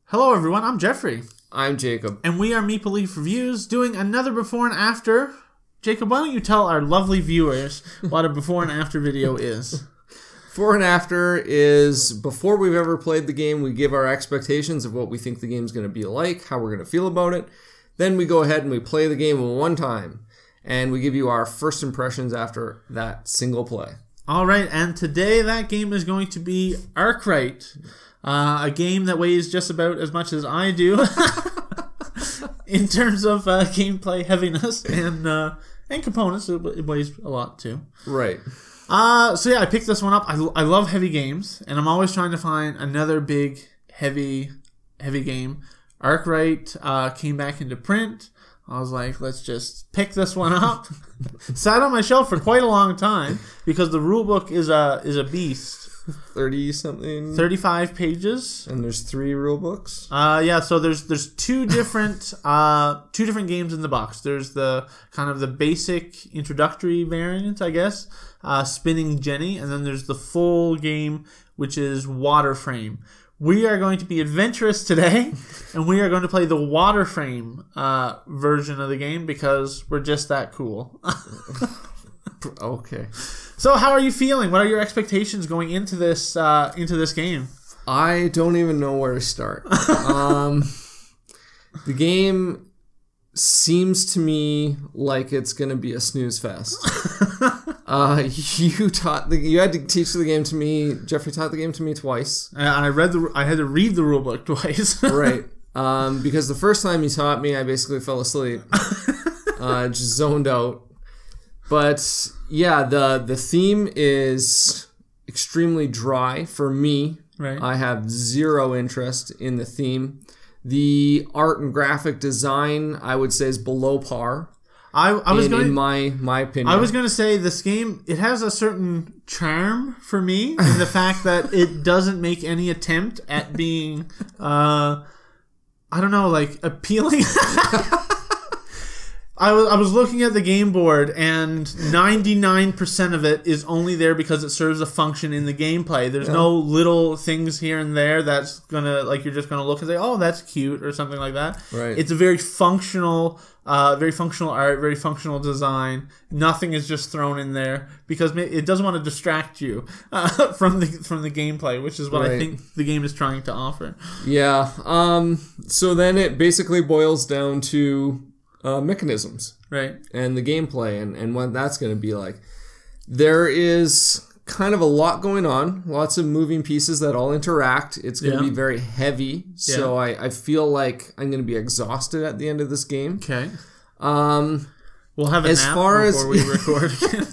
Hello everyone, I'm Jeffrey. I'm Jacob. And we are Meeple Leaf Reviews doing another before and after. Jacob, why don't you tell our lovely viewers what a before and after video is? Before and after is before we've ever played the game, we give our expectations of what we think the game's going to be like, how we're going to feel about it. Then we go ahead and we play the game one time. And we give you our first impressions after that single play. Alright, and today that game is going to be Arkwright. A game that weighs just about as much as I do in terms of gameplay heaviness and components. It weighs a lot too. Right. So yeah, I picked this one up. I love heavy games, and I'm always trying to find another big heavy game. Arkwright came back into print. I was like, let's just pick this one up. Sat on my shelf for quite a long time because the rulebook is a beast. 30-something. 35 pages. And there's 3 rule books. Yeah. So there's two different games in the box. There's the kind of the basic introductory variant, I guess, Spinning Jenny, and then there's the full game, which is Water Frame. We are going to be adventurous today, and we are going to play the Water Frame version of the game because we're just that cool. Okay. So, how are you feeling? What are your expectations going into this game? I don't even know where to start. The game seems to me like it's going to be a snooze fest. You had to teach the game to me. Jeffrey taught the game to me twice. I had to read the rulebook twice. Right. Because the first time he taught me, I basically fell asleep. Just zoned out. But yeah, the theme is extremely dry for me. Right. I have zero interest in the theme. The art and graphic design, I would say, is below par. In my opinion. I was going to say this game, it has a certain charm for me in the fact that it doesn't make any attempt at being, I don't know, like appealing. I was looking at the game board, and 99% of it is only there because it serves a function in the gameplay. There's no little things here and there that's gonna, like, you're just gonna look and say, "Oh, that's cute" or something like that. Right. It's a very functional art, very functional design. Nothing is just thrown in there because it doesn't want to distract you from the gameplay, which is what I think the game is trying to offer. Yeah. So then it basically boils down to mechanisms, right, and the gameplay and what that's going to be like. There is kind of a lot going on, lots of moving pieces that all interact. It's going to be very heavy, so I feel like I'm going to be exhausted at the end of this game. Okay. We'll have a nap before we record again.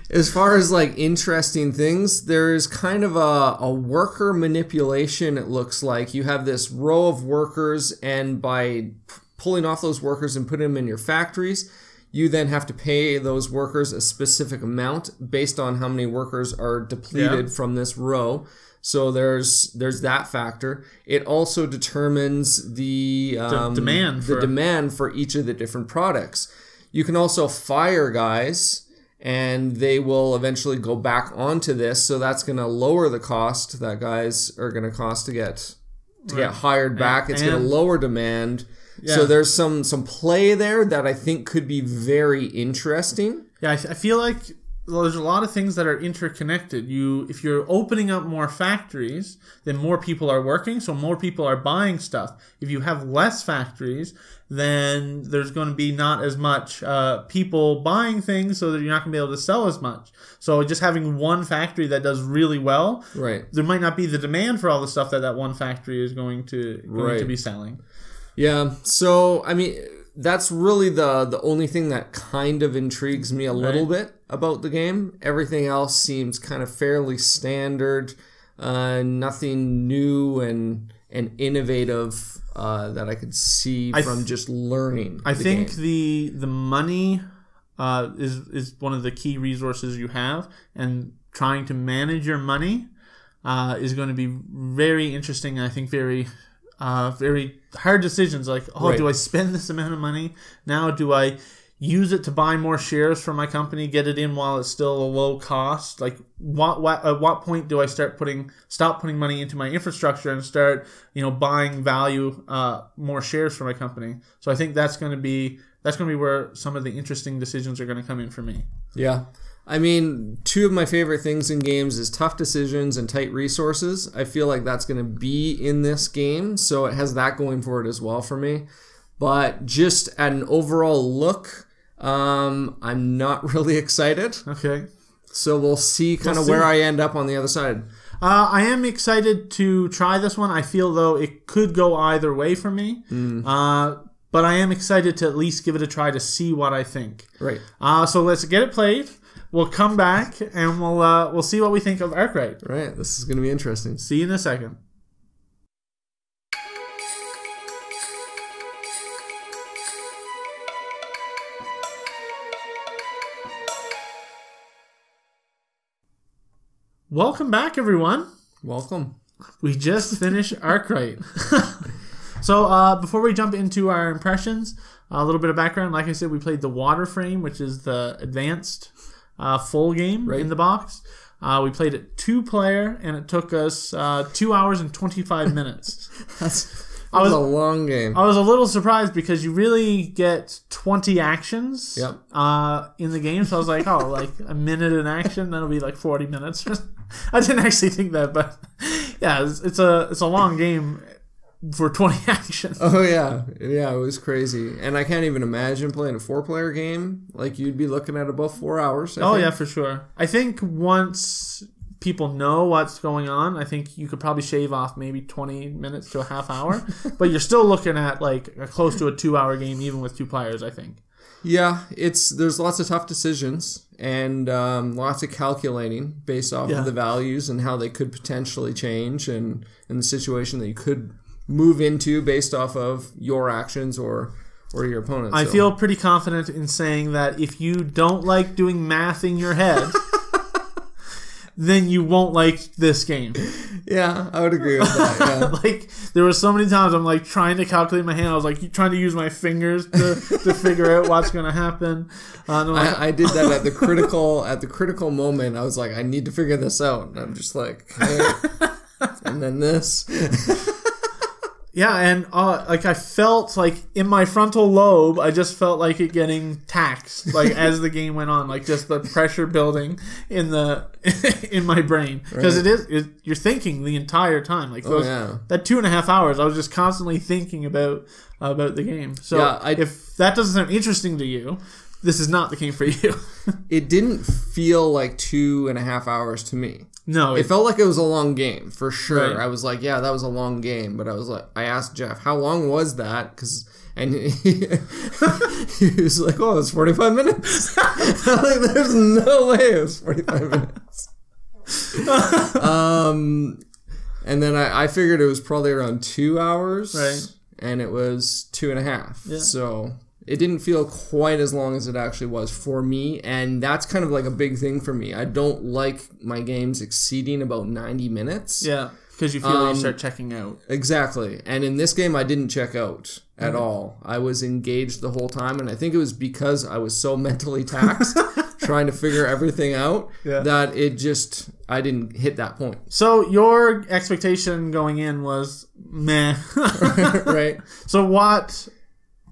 As far as like interesting things, there's kind of a worker manipulation. It looks like you have this row of workers, and by pulling off those workers and putting them in your factories, you then have to pay those workers a specific amount based on how many workers are depleted from this row. So there's that factor. It also determines the demand for each of the different products. You can also fire guys, and they will eventually go back onto this. So that's going to lower the cost that guys are going to cost to get hired back. It's going to lower demand. Yeah. So there's some play there that I think could be very interesting. Yeah, I feel like there's a lot of things that are interconnected. If you're opening up more factories, then more people are working, so more people are buying stuff. If you have less factories, then there's going to be not as much people buying things, so that you're not going to be able to sell as much. So just having one factory that does really well, there might not be the demand for all the stuff that one factory is going to be selling. Yeah, so, I mean, that's really the only thing that kind of intrigues me a little bit about the game. Everything else seems kind of fairly standard, nothing new and innovative that I could see from just learning I think the money is one of the key resources you have, and trying to manage your money is going to be very interesting, and I think very hard decisions like, do I spend this amount of money now? Do I use it to buy more shares for my company, get it in while it's still a low cost? Like, at what point do I stop putting money into my infrastructure and start, buying value, more shares for my company? So I think that's going to be where some of the interesting decisions are going to come in for me. Yeah. I mean, two of my favorite things in games is tough decisions and tight resources. I feel like that's going to be in this game, so it has that going for it as well for me. But just at an overall look, I'm not really excited. Okay. So we'll see where I end up on the other side. I am excited to try this one. I feel, though, it could go either way for me. But I am excited to at least give it a try to see what I think. Right. So let's get it played. We'll come back and we'll see what we think of Arkwright. Right. This is going to be interesting. See you in a second. Welcome back, everyone. Welcome. We just finished Arkwright. So before we jump into our impressions, a little bit of background. Like I said, we played the Water Frame, which is the advanced full game in the box. We played it 2-player, and it took us 2 hours and 25 minutes. That was a long game. I was a little surprised because you really get 20 actions in the game. So I was like, like a minute in action, that'll be like 40 minutes. I didn't actually think that, but yeah, it's a long game for 20 actions. Oh, yeah. Yeah, it was crazy. And I can't even imagine playing a 4-player game. Like, you'd be looking at about 4 hours. I think. Yeah, for sure. I think once people know what's going on, I think you could probably shave off maybe 20 minutes to a half hour. But you're still looking at, like, close to a 2-hour game, even with 2 players, I think. Yeah, there's lots of tough decisions and lots of calculating based off of the values and how they could potentially change and the situation that you could move into based off of your actions or your opponents. I feel pretty confident in saying that if you don't like doing math in your head, then you won't like this game. Yeah, I would agree with that. Yeah. Like, there were so many times I'm like trying to calculate my hand. I was like trying to use my fingers to figure out what's going to happen. I did that at the critical moment. I was like, I need to figure this out. And I'm just like, hey. And then this. Yeah, and I felt like in my frontal lobe, I just felt like it getting taxed, like as the game went on, like just the pressure building in my brain, because you're thinking the entire time, like that 2.5 hours, I was just constantly thinking about the game. So if that doesn't sound interesting to you, this is not the game for you. It didn't feel like 2.5 hours to me. No, it felt like it was a long game for sure. Right. I was like, yeah, that was a long game, but I asked Jeff, how long was that? And he was like, oh, it was 45 minutes. I'm like, there's no way it was 45 minutes. And then I figured it was probably around 2 hours, right? And it was 2.5. Yeah. So it didn't feel quite as long as it actually was for me, and that's kind of like a big thing for me. I don't like my games exceeding about 90 minutes. Yeah, because you feel you start checking out. Exactly. And in this game, I didn't check out at all. I was engaged the whole time, and I think it was because I was so mentally taxed trying to figure everything out that I didn't hit that point. So your expectation going in was meh. Right. So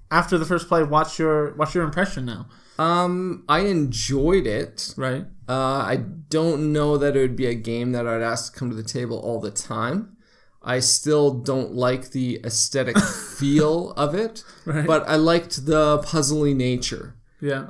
after the first play, what's your impression now? I enjoyed it. Right. I don't know that it would be a game that I'd ask to come to the table all the time. I still don't like the aesthetic feel of it, but I liked the puzzly nature. Yeah.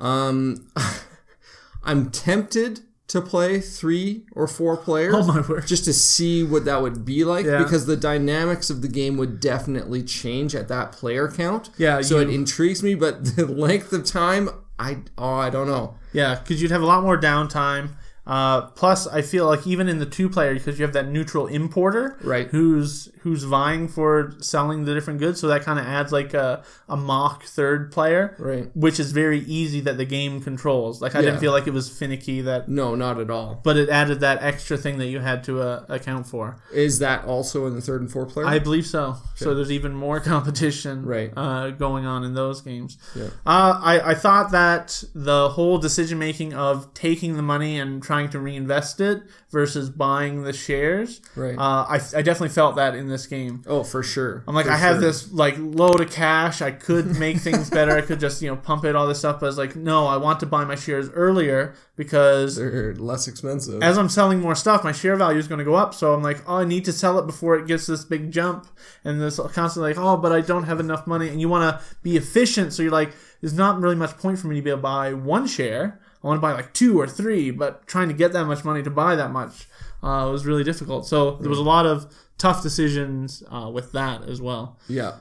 I'm tempted to play 3 or 4 players. Oh my word. Just to see what that would be like, because the dynamics of the game would definitely change at that player count. Yeah. So it intrigues me, but the length of time, I don't know. Yeah, because you'd have a lot more downtime. Plus, I feel like even in the 2-player, because you have that neutral importer, right, who's vying for selling the different goods, so that kind of adds like a mock 3rd player, right, which is very easy that the game controls. Like I didn't feel like it was finicky. No, not at all. But it added that extra thing that you had to account for. Is that also in the 3rd and 4th player? I believe so. Okay. So there's even more competition going on in those games. Yeah. I thought that the whole decision making of taking the money and trying to reinvest it versus buying the shares, I definitely felt that in this game. Oh, for sure. I'm like, I have this like load of cash. I could make things better. I could just pump it, all this stuff. But I was like, no, I want to buy my shares earlier because they're less expensive. As I'm selling more stuff, my share value is going to go up. So I'm like, oh, I need to sell it before it gets this big jump. And this constantly like, oh, but I don't have enough money. And you want to be efficient. So you're like, there's not really much point for me to be able to buy 1 share. I want to buy like 2 or 3, but trying to get that much money to buy that much was really difficult. So there was a lot of tough decisions with that as well. Yeah.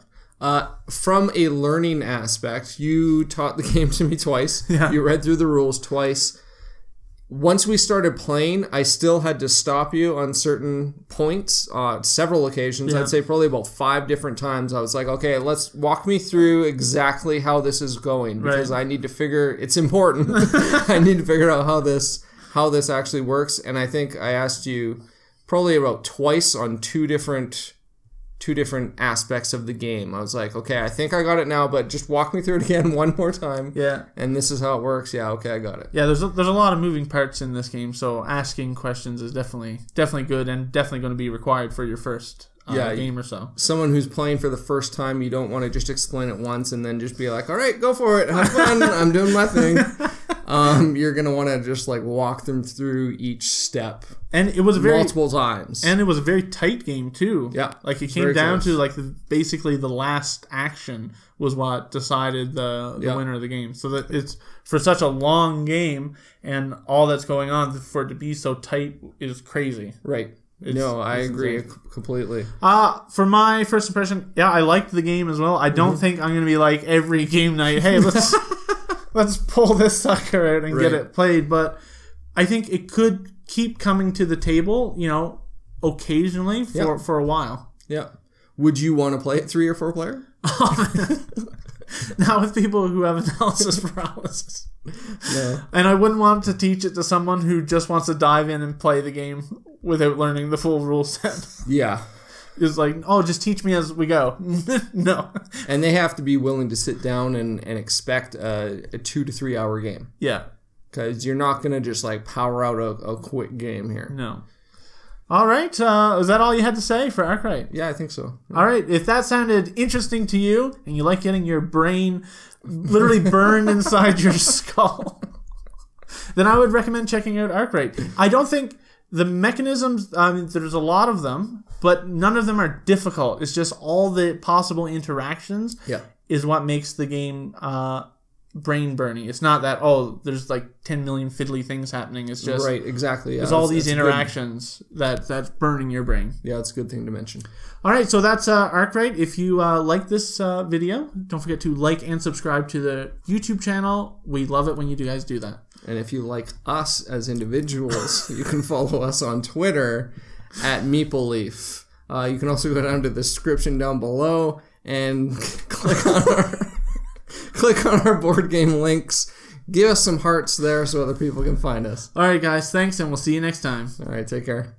From a learning aspect, you taught the game to me twice. Yeah. You read through the rules twice. Once we started playing, I still had to stop you on certain points, several occasions. Yeah. I'd say probably about 5 different times. I was like, okay, let's walk me through exactly how this is going, because I need to figure, it's important. I need to figure out how this actually works. And I think I asked you probably about twice on two different aspects of the game. I was like, okay, I think I got it now, but just walk me through it again one more time. Yeah. And this is how it works. Yeah, okay, I got it. Yeah, there's a lot of moving parts in this game, so asking questions is definitely good and definitely going to be required for your first game or so. Someone who's playing for the first time, you don't want to just explain it once and then just be like, all right, go for it, have fun, I'm doing my thing. You're going to want to just like walk them through each step. And it was multiple times. And it was a very tight game too. Yeah. Like it came down to like basically the last action was what decided the winner of the game. So that it's for such a long game and all that's going on, for it to be so tight is crazy. Right. I agree completely. For my first impression, I liked the game as well. I don't think I'm going to be like every game night, hey, let's pull this sucker out and get it played. But I think it could keep coming to the table, occasionally for a while. Yeah. Would you want to play it 3 or 4 player? Not with people who have analysis paralysis. No. And I wouldn't want to teach it to someone who just wants to dive in and play the game without learning the full rule set. Yeah. It's like, oh, just teach me as we go. No. And they have to be willing to sit down and expect a 2 to 3 hour game. Yeah. Because you're not going to just like power out a quick game here. No. All right. Is that all you had to say for Arkwright? Yeah, I think so. Yeah. All right. If that sounded interesting to you and you like getting your brain literally burned inside your skull, then I would recommend checking out Arkwright. I don't think the mechanisms, there's a lot of them, but none of them are difficult. It's just all the possible interactions is what makes the game brain burning. It's not that, there's like 10 million fiddly things happening. It's just right, exactly. Yeah, there's all these interactions that's burning your brain. Yeah, it's a good thing to mention. All right, so that's Arkwright. If you like this video, don't forget to like and subscribe to the YouTube channel. We love it when you guys do that. And if you like us as individuals, you can follow us on Twitter at MeepleLeaf. You can also go down to the description down below and click on our board game links. Give us some hearts there so other people can find us. All right, guys. Thanks, and we'll see you next time. All right, take care.